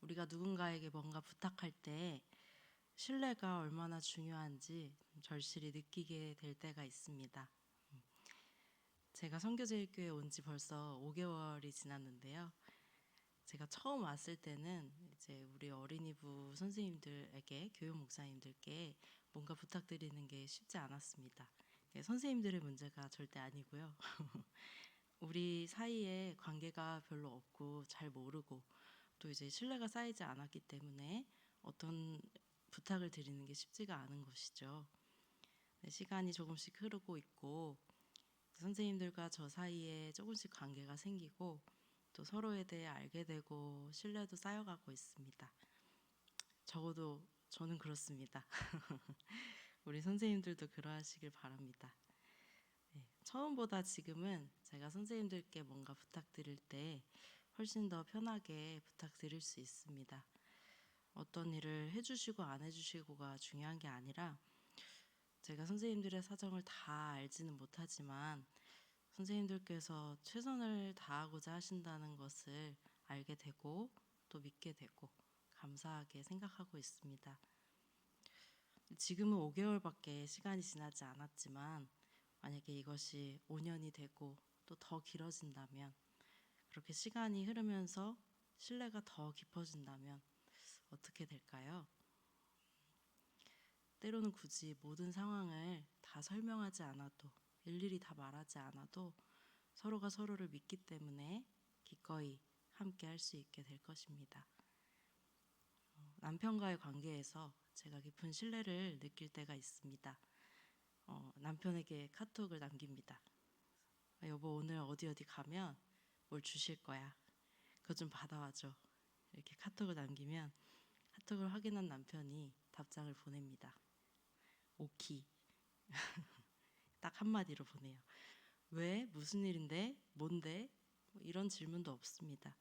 우리가 누군가에게 뭔가 부탁할 때 신뢰가 얼마나 중요한지 절실히 느끼게 될 때가 있습니다. 제가 선교제일교회에 온 지 벌써 5개월이 지났는데요. 제가 처음 왔을 때는 이제 우리 어린이부 선생님들에게, 교육 목사님들께 뭔가 부탁드리는 게 쉽지 않았습니다. 선생님들의 문제가 절대 아니고요. 우리 사이에 관계가 별로 없고 잘 모르고 또 이제 신뢰가 쌓이지 않았기 때문에 어떤 부탁을 드리는 게 쉽지가 않은 것이죠. 시간이 조금씩 흐르고 있고 선생님들과 저 사이에 조금씩 관계가 생기고 또 서로에 대해 알게 되고 신뢰도 쌓여가고 있습니다. 적어도 저는 그렇습니다. 우리 선생님들도 그러하시길 바랍니다. 처음보다 지금은 제가 선생님들께 뭔가 부탁드릴 때 훨씬 더 편하게 부탁드릴 수 있습니다. 어떤 일을 해주시고 안 해주시고가 중요한 게 아니라 제가 선생님들의 사정을 다 알지는 못하지만 선생님들께서 최선을 다하고자 하신다는 것을 알게 되고 또 믿게 되고 감사하게 생각하고 있습니다. 지금은 5개월밖에 시간이 지나지 않았지만 만약에 이것이 5년이 되고 또 더 길어진다면 그렇게 시간이 흐르면서 신뢰가 더 깊어진다면 어떻게 될까요? 때로는 굳이 모든 상황을 다 설명하지 않아도 일일이 다 말하지 않아도 서로가 서로를 믿기 때문에 기꺼이 함께 할 수 있게 될 것입니다. 남편과의 관계에서 제가 깊은 신뢰를 느낄 때가 있습니다. 남편에게 카톡을 남깁니다. 여보 오늘 어디 가면 뭘 주실 거야. 그거 좀 받아와줘. 이렇게 카톡을 남기면 카톡을 확인한 남편이 답장을 보냅니다. 오키. 딱 한마디로 보내요. 왜? 무슨 일인데? 뭔데? 이런 질문도 없습니다.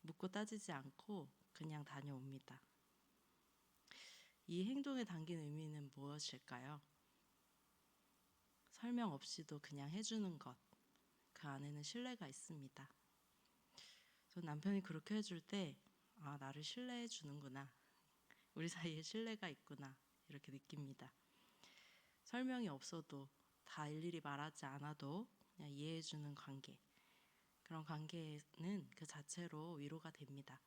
묻고 따지지 않고 그냥 다녀옵니다. 이 행동에 담긴 의미는 무엇일까요? 설명 없이도 그냥 해주는 것. 그 안에는 신뢰가 있습니다. 전 남편이 그렇게 해줄 때 아, 나를 신뢰해 주는구나. 우리 사이에 신뢰가 있구나. 이렇게 느낍니다. 설명이 없어도 다 일일이 말하지 않아도 그냥 이해해 주는 관계. 그런 관계는 그 자체로 위로가 됩니다.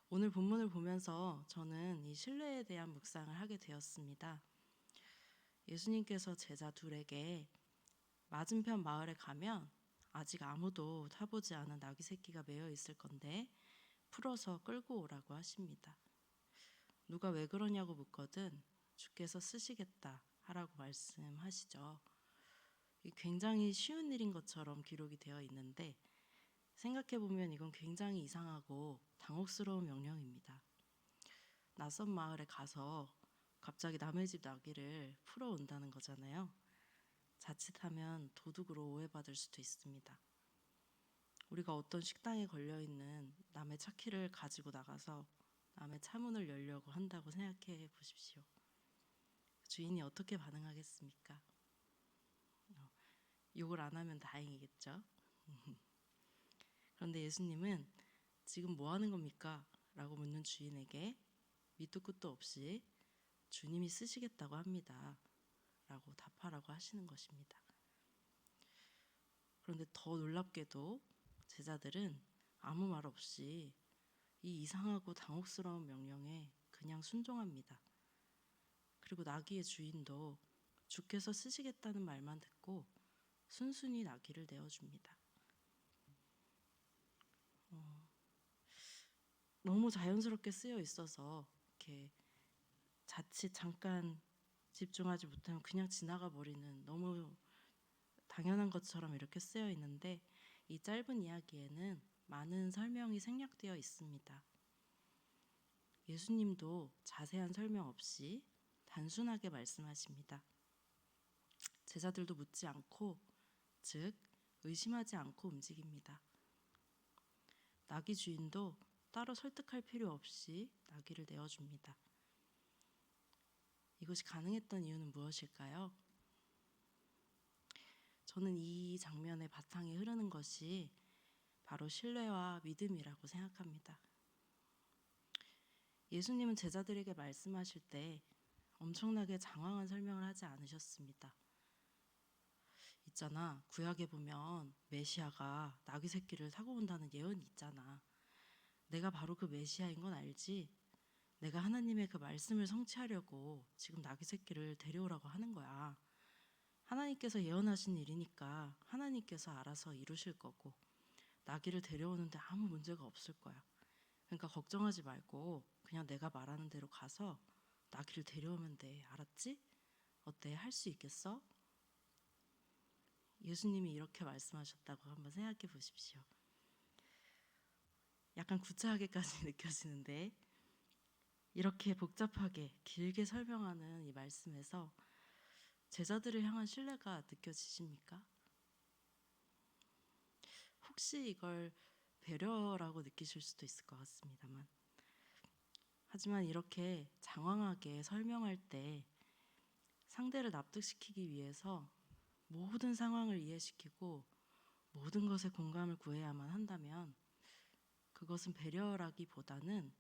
오늘 본문을 보면서 저는 이 신뢰에 대한 묵상을 하게 되었습니다. 예수님께서 제자 둘에게 맞은편 마을에 가면 아직 아무도 타보지 않은 나귀 새끼가 매여 있을 건데 풀어서 끌고 오라고 하십니다. 누가 왜 그러냐고 묻거든 주께서 쓰시겠다 하라고 말씀하시죠. 굉장히 쉬운 일인 것처럼 기록이 되어 있는데 생각해보면 이건 굉장히 이상하고 당혹스러운 명령입니다. 낯선 마을에 가서 갑자기 남의 집 나귀를 풀어온다는 거잖아요. 자칫하면 도둑으로 오해받을 수도 있습니다. 우리가 어떤 식당에 걸려있는 남의 차키를 가지고 나가서 남의 차문을 열려고 한다고 생각해 보십시오. 주인이 어떻게 반응하겠습니까? 욕을 안 하면 다행이겠죠. 그런데 예수님은 지금 뭐 하는 겁니까? 라고 묻는 주인에게 밑도 끝도 없이 주님이 쓰시겠다고 합니다. 라고 답하라고 하시는 것입니다. 그런데 더 놀랍게도 제자들은 아무 말 없이 이 이상하고 당혹스러운 명령에 그냥 순종합니다. 그리고 나귀의 주인도 주께서 쓰시겠다는 말만 듣고 순순히 나귀를 내어줍니다. 너무 자연스럽게 쓰여 있어서 이렇게 자칫 잠깐 집중하지 못하면 그냥 지나가 버리는 너무 당연한 것처럼 이렇게 쓰여 있는데 이 짧은 이야기에는 많은 설명이 생략되어 있습니다. 예수님도 자세한 설명 없이 단순하게 말씀하십니다. 제자들도 묻지 않고, 즉 의심하지 않고 움직입니다. 나귀 주인도 따로 설득할 필요 없이 나귀를 내어줍니다. 이것이 가능했던 이유는 무엇일까요? 저는 이 장면의 바탕에 흐르는 것이 바로 신뢰와 믿음이라고 생각합니다. 예수님은 제자들에게 말씀하실 때 엄청나게 장황한 설명을 하지 않으셨습니다. 있잖아, 구약에 보면 메시아가 나귀 새끼를 타고 온다는 예언이 있잖아. 내가 바로 그 메시아인 건 알지? 내가 하나님의 그 말씀을 성취하려고 지금 나귀 새끼를 데려오라고 하는 거야. 하나님께서 예언하신 일이니까 하나님께서 알아서 이루실 거고 나귀를 데려오는데 아무 문제가 없을 거야. 그러니까 걱정하지 말고 그냥 내가 말하는 대로 가서 나귀를 데려오면 돼. 알았지? 어때? 할 수 있겠어? 예수님이 이렇게 말씀하셨다고 한번 생각해 보십시오. 약간 구차하게까지 느껴지는데 이렇게 복잡하게 길게 설명하는 이 말씀에서 제자들을 향한 신뢰가 느껴지십니까? 혹시 이걸 배려라고 느끼실 수도 있을 것 같습니다만, 하지만 이렇게 장황하게 설명할 때 상대를 납득시키기 위해서 모든 상황을 이해시키고 모든 것에 공감을 구해야만 한다면 그것은 배려라기보다는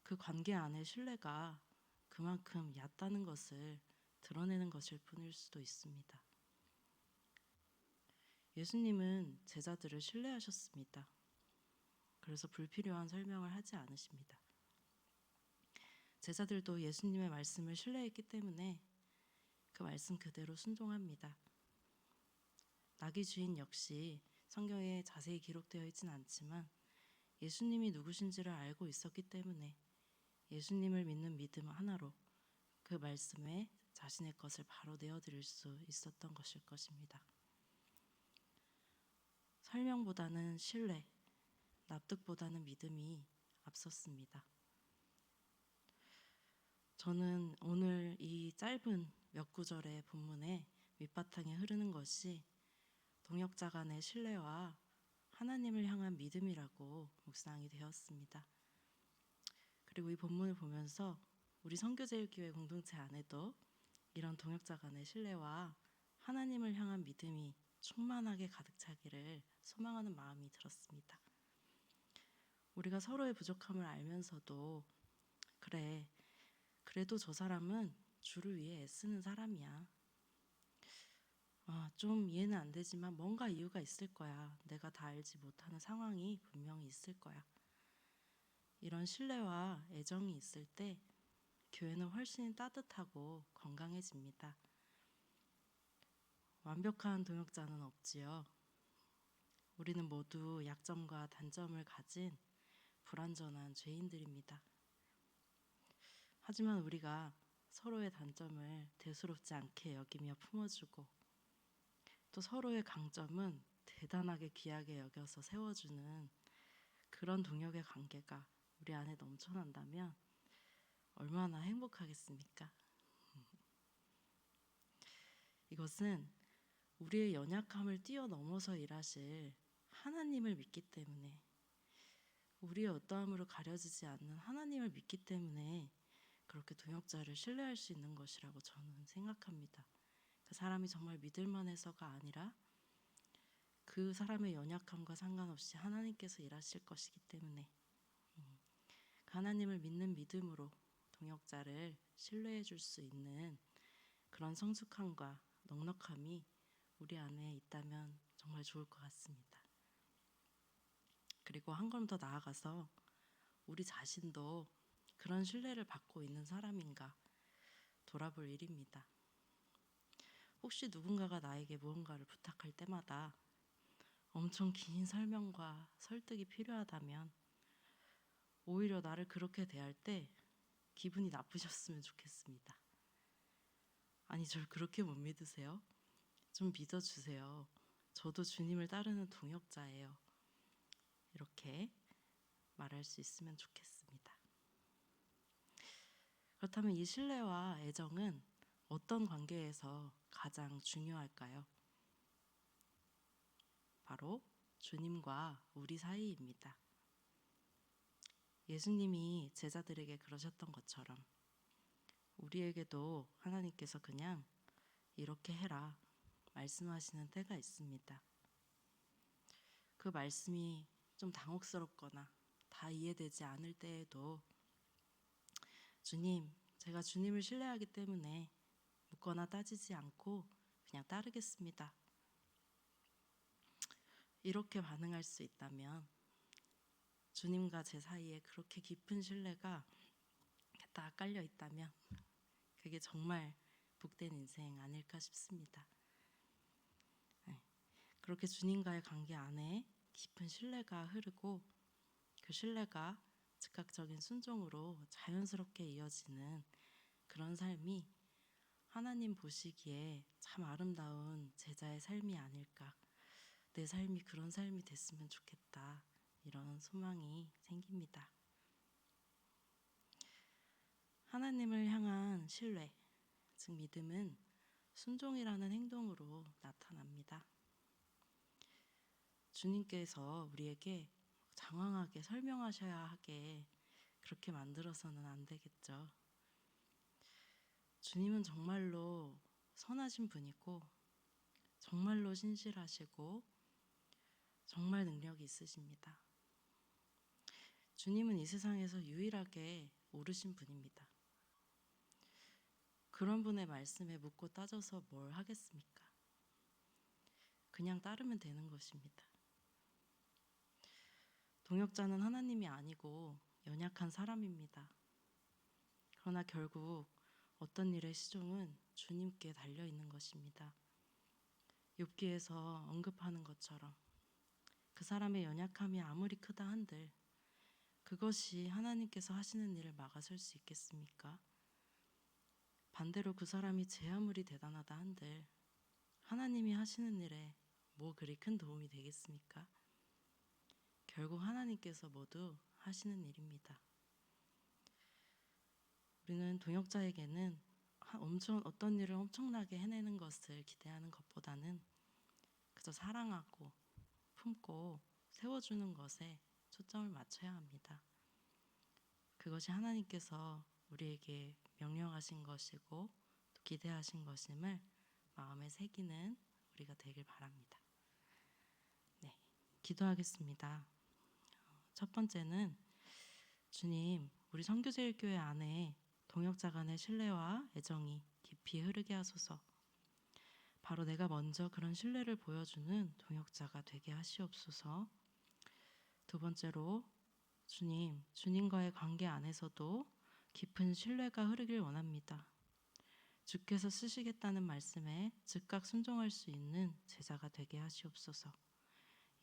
그 관계 안의 신뢰가 그만큼 얕다는 것을 드러내는 것일 뿐일 수도 있습니다. 예수님은 제자들을 신뢰하셨습니다. 그래서 불필요한 설명을 하지 않으십니다. 제자들도 예수님의 말씀을 신뢰했기 때문에 그 말씀 그대로 순종합니다. 나귀 주인 역시 성경에 자세히 기록되어 있진 않지만 예수님이 누구신지를 알고 있었기 때문에 예수님을 믿는 믿음 하나로 그 말씀에 자신의 것을 바로 내어드릴 수 있었던 것일 것입니다. 설명보다는 신뢰, 납득보다는 믿음이 앞섰습니다. 저는 오늘 이 짧은 몇 구절의 본문에 밑바탕에 흐르는 것이 동역자 간의 신뢰와 하나님을 향한 믿음이라고 묵상이 되었습니다. 그리고 이 본문을 보면서 우리 선교제일교회 공동체 안에도 이런 동역자 간의 신뢰와 하나님을 향한 믿음이 충만하게 가득 차기를 소망하는 마음이 들었습니다. 우리가 서로의 부족함을 알면서도 그래, 그래도 저 사람은 주를 위해 애쓰는 사람이야. 좀 이해는 안 되지만 뭔가 이유가 있을 거야. 내가 다 알지 못하는 상황이 분명히 있을 거야. 이런 신뢰와 애정이 있을 때 교회는 훨씬 따뜻하고 건강해집니다. 완벽한 동역자는 없지요. 우리는 모두 약점과 단점을 가진 불완전한 죄인들입니다. 하지만 우리가 서로의 단점을 대수롭지 않게 여기며 품어주고 또 서로의 강점은 대단하게 귀하게 여겨서 세워주는 그런 동역의 관계가 우리 안에 넘쳐난다면 얼마나 행복하겠습니까? 이것은 우리의 연약함을 뛰어넘어서 일하실 하나님을 믿기 때문에 우리의 어떠함으로 가려지지 않는 하나님을 믿기 때문에 그렇게 동역자를 신뢰할 수 있는 것이라고 저는 생각합니다. 그 사람이 정말 믿을만해서가 아니라 그 사람의 연약함과 상관없이 하나님께서 일하실 것이기 때문에 그 하나님을 믿는 믿음으로 동역자를 신뢰해 줄 수 있는 그런 성숙함과 넉넉함이 우리 안에 있다면 정말 좋을 것 같습니다. 그리고 한 걸음 더 나아가서 우리 자신도 그런 신뢰를 받고 있는 사람인가 돌아볼 일입니다. 혹시 누군가가 나에게 무언가를 부탁할 때마다 엄청 긴 설명과 설득이 필요하다면 오히려 나를 그렇게 대할 때 기분이 나쁘셨으면 좋겠습니다. 아니, 절 그렇게 못 믿으세요? 좀 믿어주세요. 저도 주님을 따르는 동역자예요. 이렇게 말할 수 있으면 좋겠습니다. 그렇다면 이 신뢰와 애정은 어떤 관계에서 가장 중요할까요? 바로 주님과 우리 사이입니다. 예수님이 제자들에게 그러셨던 것처럼 우리에게도 하나님께서 그냥 이렇게 해라 말씀하시는 때가 있습니다. 그 말씀이 좀 당혹스럽거나 다 이해되지 않을 때에도 주님, 제가 주님을 신뢰하기 때문에 묻거나 따지지 않고 그냥 따르겠습니다. 이렇게 반응할 수 있다면 주님과 제 사이에 그렇게 깊은 신뢰가 딱 깔려 있다면 그게 정말 복된 인생 아닐까 싶습니다. 그렇게 주님과의 관계 안에 깊은 신뢰가 흐르고 그 신뢰가 즉각적인 순종으로 자연스럽게 이어지는 그런 삶이 하나님 보시기에 참 아름다운 제자의 삶이 아닐까. 내 삶이 그런 삶이 됐으면 좋겠다. 이런 소망이 생깁니다. 하나님을 향한 신뢰, 즉 믿음은 순종이라는 행동으로 나타납니다. 주님께서 우리에게 장황하게 설명하셔야 하게 그렇게 만들어서는 안 되겠죠. 주님은 정말로 선하신 분이고 정말로 신실하시고 정말 능력이 있으십니다. 주님은 이 세상에서 유일하게 옳으신 분입니다. 그런 분의 말씀에 묻고 따져서 뭘 하겠습니까? 그냥 따르면 되는 것입니다. 동역자는 하나님이 아니고 연약한 사람입니다. 그러나 결국 어떤 일의 시종은 주님께 달려 있는 것입니다. 욥기에서 언급하는 것처럼 그 사람의 연약함이 아무리 크다 한들 그것이 하나님께서 하시는 일을 막아설 수 있겠습니까? 반대로 그 사람이 제 아무리 대단하다 한들 하나님이 하시는 일에 뭐 그리 큰 도움이 되겠습니까? 결국 하나님께서 모두 하시는 일입니다. 우리는 동역자에게는 어떤 일을 엄청나게 해내는 것을 기대하는 것보다는 그저 사랑하고 품고 세워주는 것에 초점을 맞춰야 합니다. 그것이 하나님께서 우리에게 명령하신 것이고 또 기대하신 것임을 마음에 새기는 우리가 되길 바랍니다. 네, 기도하겠습니다. 첫 번째는 주님, 우리 선교제일교회 안에 동역자 간의 신뢰와 애정이 깊이 흐르게 하소서. 바로 내가 먼저 그런 신뢰를 보여주는 동역자가 되게 하시옵소서. 두 번째로 주님, 주님과의 관계 안에서도 깊은 신뢰가 흐르길 원합니다. 주께서 쓰시겠다는 말씀에 즉각 순종할 수 있는 제자가 되게 하시옵소서.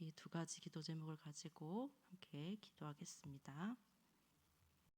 이 두 가지 기도 제목을 가지고 함께 기도하겠습니다.